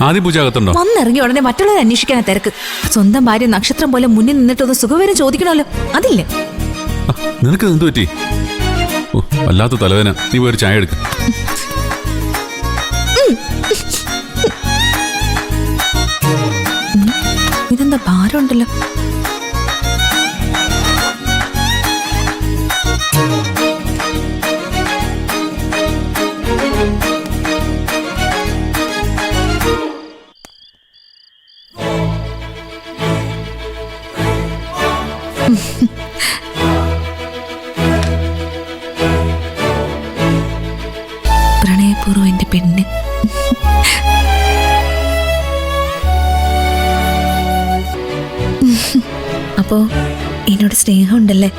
ആദ്യ പൂജ അകത്തുണ്ടോ? വന്നിറങ്ങി ഉടനെ മറ്റുള്ളവരെ അന്വേഷിക്കാനാ തിരക്ക്. സ്വന്തം ഭാര്യ നക്ഷത്രം പോലെ മുന്നിൽ നിന്നിട്ടൊന്ന് സുഖവിവരം ചോദിക്കണമല്ലോ, അതില്ലേ? നിനക്ക് എന്ത് പറ്റി? ഓ, വല്ലാത്ത തലവേന. നീ പോയി ഒരു ചായ എടുക്ക. ഇതെന്താ ഭാരമുണ്ടല്ലോ. പ്രണയപൂർവ്വം എന്റെ പെണ്ണ്. അപ്പോ എന്നോട് സ്നേഹമുണ്ടല്ലേ?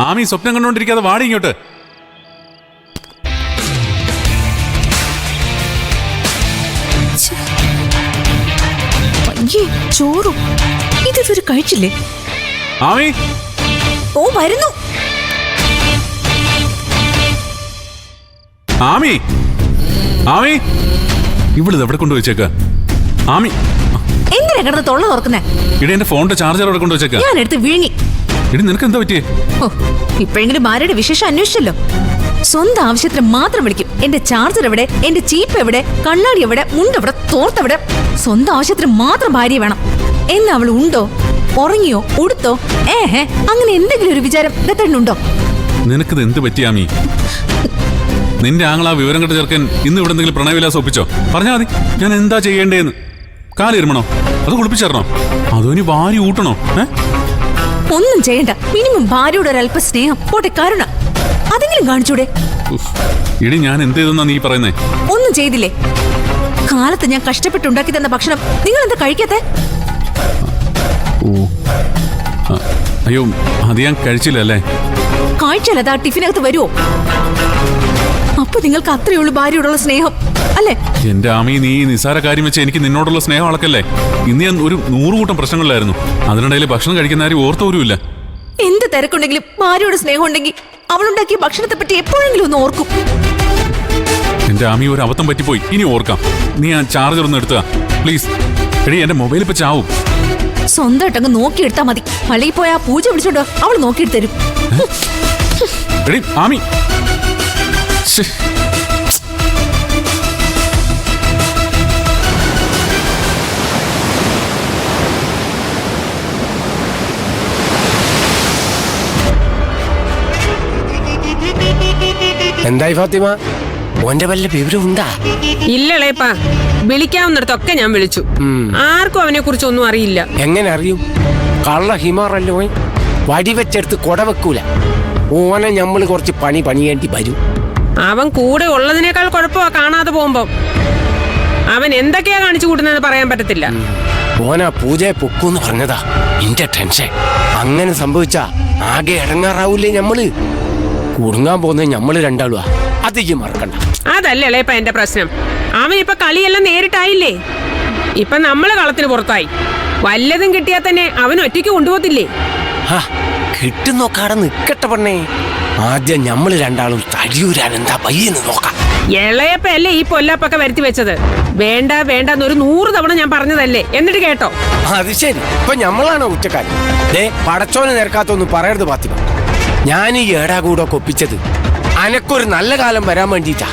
ആമി സ്വപ്നം കണ്ടോണ്ടിരിക്കാതെ വാടി ഇങ്ങോട്ട്. അയ്യേ, ചോറും ഇതൊരു കഴിച്ചില്ലേ? ആമി, ഓ വരുന്നു. ആമി, ആമി, ഇവിളിത് എവിടെ കൊണ്ടുവച്ചേക്ക? ആമി, എന്തിനാ കിടന്ന് തൊള്ള തുറക്കുന്നേ? ഇടി എന്റെ ഫോണിന്റെ ചാർജർ അവിടെ കൊണ്ടുവച്ചേക്ക. ഞാൻ എടുത്ത് വിഴുങ്ങി. ഇടി നിനക്ക് എന്താ പറ്റിയേ? ഓ, ഇപ്പോഴെങ്കിലും ഭാര്യയുടെ വിശേഷം അന്വേഷിച്ചല്ലോ. സ്വന്തം ആവശ്യത്തിന് മാത്രം വിളിക്കും. എന്റെ ചാർജർ എവിടെ, എന്റെ ചീപ്പ് എവിടെ, കണ്ണാടി എവിടെ, മുണ്ടെവിടെ, തോർത്തെവിടെ? സ്വന്തം ആവശ്യത്തിന് മാത്രം ഭാര്യ വേണം. എന്നാ അവൾ ഉണ്ടോ, ഉറങ്ങിയോ, ഉടുത്തോ, അങ്ങനെ എന്തെങ്കിലും ഒരു വിചാരം ദത്തേട്ടനുണ്ടോ? നിനക്കിത് എന്ത് പറ്റിയാമി? നിന്റെ ആങ്ങളാ വിവരം കെട്ട ചെറുക്കൻ ഇന്ന് ഇവിടെ എന്തെങ്കിലും പ്രണയവിലാസം ഒപ്പിച്ചോ? പറഞ്ഞാൽ മതി, ഞാൻ എന്താ ചെയ്യേണ്ടേന്ന്. കാലിരുമണോ, അത് കുളിപ്പിച്ചേരണോ, അതോ ഇനി വാരി ഊട്ടണോ? ഒന്നും ചെയ്യണ്ട. മിനിമം ഭാര്യയുടെ ഒരല്പ സ്നേഹം, പോട്ടെ കരുണ, അതെങ്കിലും കാണിച്ചൂടെ? ഇടി ഞാൻ എന്ത് ചെയ്തെന്നാ നീ പറയുന്നേ? ഒന്നും ചെയ്തില്ലേ? കാലത്ത് ഞാൻ കഷ്ടപ്പെട്ടുണ്ടാക്കി തന്ന ഭക്ഷണം നിങ്ങൾ എന്താ കഴിക്കാത്തെ? ഓ, അയ്യോ, അത് ഞാൻ കഴിച്ചില്ല അല്ലേ? കാഴ്ചല്ല, അതാ ടിഫിനകത്ത് വരുമോ? അപ്പൊ നിങ്ങൾക്ക് അത്രയുള്ളൂ ഭാര്യയോടുള്ള സ്നേഹം അല്ലേ? എന്റെ ആമി, നീ നിസാര കാര്യം വെച്ച് എനിക്ക് നിന്നോടുള്ള സ്നേഹം അളക്കല്ലേ? ഇന്ന് ഞാൻ ഒരു 100 കൂട്ടം പ്രശ്നങ്ങളിലായിരുന്നു. അതിനിടയിൽ ഭക്ഷണം കഴിക്കുന്ന ആരും ഓർത്തോരുമില്ല. എന്ത് തിരക്കുണ്ടെങ്കിലും ഭാര്യയോട് സ്നേഹം ഉണ്ടെങ്കിൽ അവളുണ്ടാക്കിയ ഭക്ഷണത്തെ പറ്റി എപ്പോഴെങ്കിലും ഒന്ന് ഓർക്കും. എന്റെ ആമി, ഒരു അബദ്ധം പറ്റിപ്പോയി, ഇനി ഓർക്കാം. നീ ആ ചാർജർ ഒന്ന് എടുത്തുക പ്ലീസ്. എടി, എന്റെ മൊബൈൽ ഇപ്പൊ ചാവും. സ്വന്തമായിട്ടങ്ങ് നോക്കിയെടുത്താ മതി. പള്ളിയിൽ പോയി ആ പൂജ വിളിച്ചോണ്ടോ, അവൾ നോക്കിയിട്ട് തരും. എടി ആമി, എന്തായി ഫാത്തിമ, ഓന്റെ വല്ല വിവരമുണ്ടാ? ഇല്ലളേപ്പാ, വിളിക്കാവുന്നിടത്തൊക്കെ ഞാൻ വിളിച്ചു. ആർക്കും അവനെ കുറിച്ച് ഒന്നും അറിയില്ല. എങ്ങനെ അറിയും? കള്ള ഹിമാറല്ലോ. വടിവെച്ചെടുത്ത് കൊടവെക്കൂല. ഓനെ ഞമ്മള് കുറച്ച് പണിയേണ്ടി വരും. അവൻ കൂടെ ഉള്ളതിനേക്കാൾ കുഴപ്പമാ കാണാതെ പോകുമ്പോ. അവൻ എന്തൊക്കെയാ കാണിച്ചു കൂട്ടുന്നതെന്ന് പറയാൻ പറ്റത്തില്ല. ഓനാ പൂജയെ പൊക്കൂന്ന് പറഞ്ഞതാ. എന്റെ ടെൻഷൻ അങ്ങനെ സംഭവിച്ചാ ആകെ ഇടങ്ങാറാവൂലേ ഞമ്മള്? കുടുങ്ങാൻ പോകുന്നത് ഞമ്മള് രണ്ടാളുവാ. അത് ഈ മറക്കണ്ട. അതല്ലേ ഇപ്പൊ എന്റെ പ്രശ്നം. അവൻ ഇപ്പൊ കളിയെല്ലാം നേരിട്ടായില്ലേ. ഇപ്പൊ നമ്മള് കളത്തിന് പുറത്തായി. വല്ലതും കിട്ടിയാൽ തന്നെ അവൻ ഒറ്റയ്ക്ക് കൊണ്ടുപോകത്തില്ലേ? കിട്ടുന്നോക്കാടെ നിക്കട്ടെ പെണ്ണേ. ആദ്യം ഞമ്മള് രണ്ടാളും തടിയൂരാൻ എന്താ പയ്യെന്ന് നോക്കാം. ഇളയപ്പല്ലേ ഈ പൊല്ലാപ്പൊക്കെ വരുത്തി വെച്ചത്. വേണ്ട വേണ്ടെന്നൊരു 100 തവണ ഞാൻ പറഞ്ഞതല്ലേ, എന്നിട്ട് കേട്ടോ? അത് ശരി, ഇപ്പൊ ഞമ്മളാണോ കുറ്റക്കാരൻ? പടച്ചോനെ നിരക്കാത്തൊന്നും പറയരുത് ഫാത്തിമ. ഞാൻ ഈ ഏടാകൂടൊക്കെ ഒപ്പിച്ചത് അനക്കൊരു നല്ല കാലം വരാൻ വേണ്ടിട്ടാ.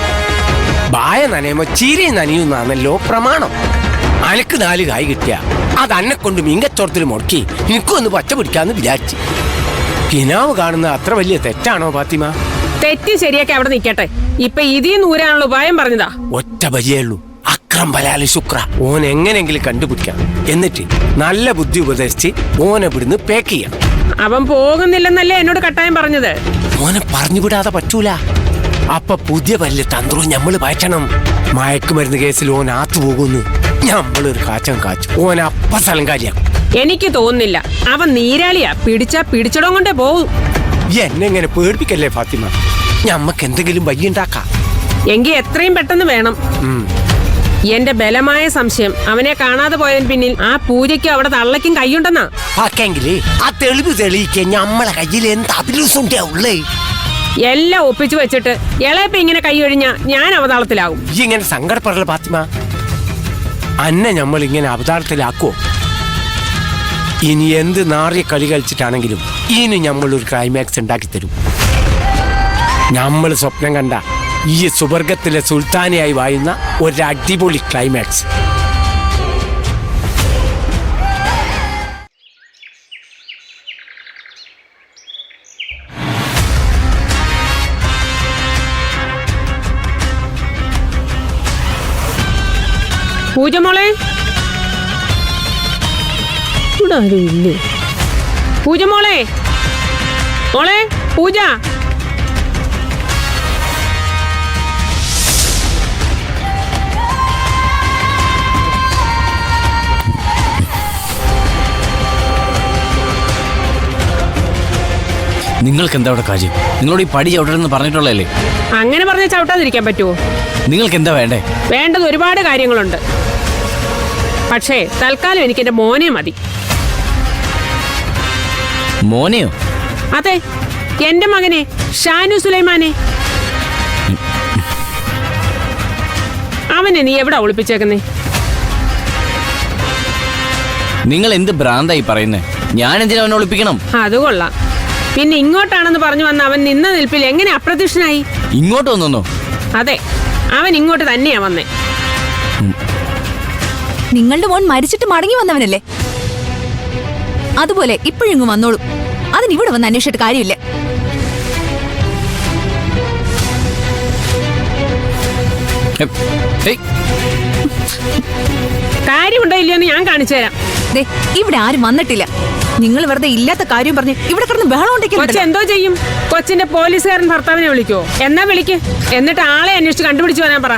ബായ നനയുമ്പോ ചീര നനയുന്നാണല്ലോ പ്രമാണം. അനക്ക് 4 കായ് കിട്ടിയ അത് അന്നെ കൊണ്ട് മീങ്കച്ചോടത്തിൽ മുടക്കി എനിക്കൊന്ന് പച്ച പിടിക്കാന്ന് വിചാരിച്ചു. കിനാവ് കാണുന്നത് അത്ര വലിയ തെറ്റാണോ ഫാത്തിമ? തെറ്റ് ശരിയൊക്കെ അവിടെ നിൽക്കട്ടെ. ഇപ്പൊ ഇതിൽ നൂരാനുള്ള ഉപായം പറഞ്ഞതാ. ഒറ്റ വഴിയുള്ളൂ, അക്രം ബലാല് ശുക്ര. ഓൻ എങ്ങനെങ്കിലും കണ്ടുപിടിക്കണം. എന്നിട്ട് നല്ല ബുദ്ധി ഉപദേശിച്ച് ഓനെ ഇവിടുന്ന് പേക്ക് ചെയ്യണം. അവൻ പോകുന്നില്ലെന്നല്ലേ എന്നോട് കട്ടായം പറഞ്ഞത്. ഓനെ പറഞ്ഞു വിടാതെ പറ്റൂല. അപ്പൊ പുതിയ വലിയ തന്ത്രവും ഞമ്മള് പയറ്റണം. മയക്കുമരുന്ന് കേസിൽ ഓൻ ആത്തു പോകുന്നു. ഞമ്മളൊരു കാച്ചം കാച്ചു ഓൻ അപ്പ സ്ഥലം കാര്യാക്കും. എനിക്ക് തോന്നുന്നില്ല. അവൻ നീരാളിയാ. പിടിച്ചാ പിടിച്ചിടം കൊണ്ടേ പോവും. എന്നെങ്ങനെ പേടിപ്പിക്കല്ലേ ഫാത്തിമ. ഞമ്മക്ക് എന്തെങ്കിലും വയ്യുണ്ടാക്കാം. എങ്കിൽ എത്രയും പെട്ടെന്ന് വേണം. എന്റെ ബലമായ സംശയം അവനെ കാണാതെ പോയതിന് പിന്നിൽ ആ പൂജയ്ക്കും അവിടെ തള്ളയ്ക്കും കൈയുണ്ടെന്നാ. ആക്കെങ്കിലേ ആ തെളിവ് തെളിയിക്കാൻ ഞമ്മളെ കയ്യിൽ എന്ത് അഭിലൂസുണ്ടേ ഉള്ളേ? എല്ലാം ഒപ്പിച്ചു വെച്ചിട്ട് ഇളയപ്പ ഇങ്ങനെ കൈ ഒഴിഞ്ഞ ഞാൻ അവതാളത്തിലാകും. ഈ ഇങ്ങനെ സങ്കടപ്പെടല ഫാത്തിമ. അന്നെ നമ്മൾ ഇങ്ങനെ അവതാളത്തിലാക്കുവോ? ഇനി എന്ത് നാറിയ കളി കളിച്ചിട്ടാണെങ്കിലും ഇനി നമ്മളൊരു ക്ലൈമാക്സ് ഉണ്ടാക്കി തരും. നമ്മൾ സ്വപ്നം കണ്ട ഈ സുവർഗത്തിലെ സുൽത്താനയായി വായുന്ന ഒരു അടിപൊളി ക്ലൈമാക്സ്. പൂജ മോളെ, ഇവിടെ ആരും ഇല്ലേ? പൂജ മോളെ, മോളെ പൂജ. നിങ്ങൾക്ക് എന്താ അവിടെ കാര്യം? നിങ്ങളോട് ഈ പടി ചവിട്ടണമെന്ന് പറഞ്ഞിട്ടുള്ളതല്ലേ? അങ്ങനെ പറഞ്ഞ ചവിട്ടാതിരിക്കാൻ പറ്റുമോ? നിങ്ങൾക്ക് എന്താ വേണ്ടേ? വേണ്ടത് ഒരുപാട് കാര്യങ്ങളുണ്ട്. പക്ഷേ തൽക്കാലം എനിക്ക് എന്റെ മോനെ മതി. മോനെയോ? അതെ, എന്റെ മകനെ, ഷാനു സുലൈമാനെ. അവനെ നീ എവിടെ ഒളിപ്പിച്ചേക്കുന്നേ? നിങ്ങൾ എന്ത് ഭ്രാന്തായി പറയുന്നേ? ഞാൻ എന്തിനാ അവനെ ഒളിപ്പിക്കണം? അത് കൊള്ളാം. പിന്നെ ഇങ്ങോട്ടാണെന്ന് പറഞ്ഞു വന്ന അവൻ നിന്ന നിൽപ്പിൽ എങ്ങനെ അപ്രത്യക്ഷനായി? ഇങ്ങോട്ട് വന്നോ? അതെ, അവൻ ഇങ്ങോട്ട് തന്നെയാ വന്നേ. നിങ്ങളുടെ മോൻ മരിച്ചിട്ട് മടങ്ങി വന്നവനല്ലേ? അതുപോലെ ഇപ്പോഴിങ്ങ് വന്നോളൂ. അതിനിവിടെ വന്ന് അന്വേഷിച്ചിട്ട് കാര്യമില്ല. കാര്യമുണ്ടോ ഇല്ലയോ എന്ന് ഞാൻ കാണിച്ചു തരാം. ദേ, ഇവിടെ ആരും വന്നിട്ടില്ല. നിങ്ങൾ വെറുതെ ഇല്ലാത്ത കാര്യം പറഞ്ഞ് ഇവിടെ കിടന്ന് ബഹളം കൊച്ചു ഉണ്ടാക്കി. എന്തോ ചെയ്യും? കൊച്ചിന്റെ പോലീസുകാരൻ ഭർത്താവിനെ വിളിക്കോ? എന്നാ വിളിക്ക്. എന്നിട്ട് ആളെ അന്വേഷിച്ച് കണ്ടുപിടിച്ചു വരാൻ പറ.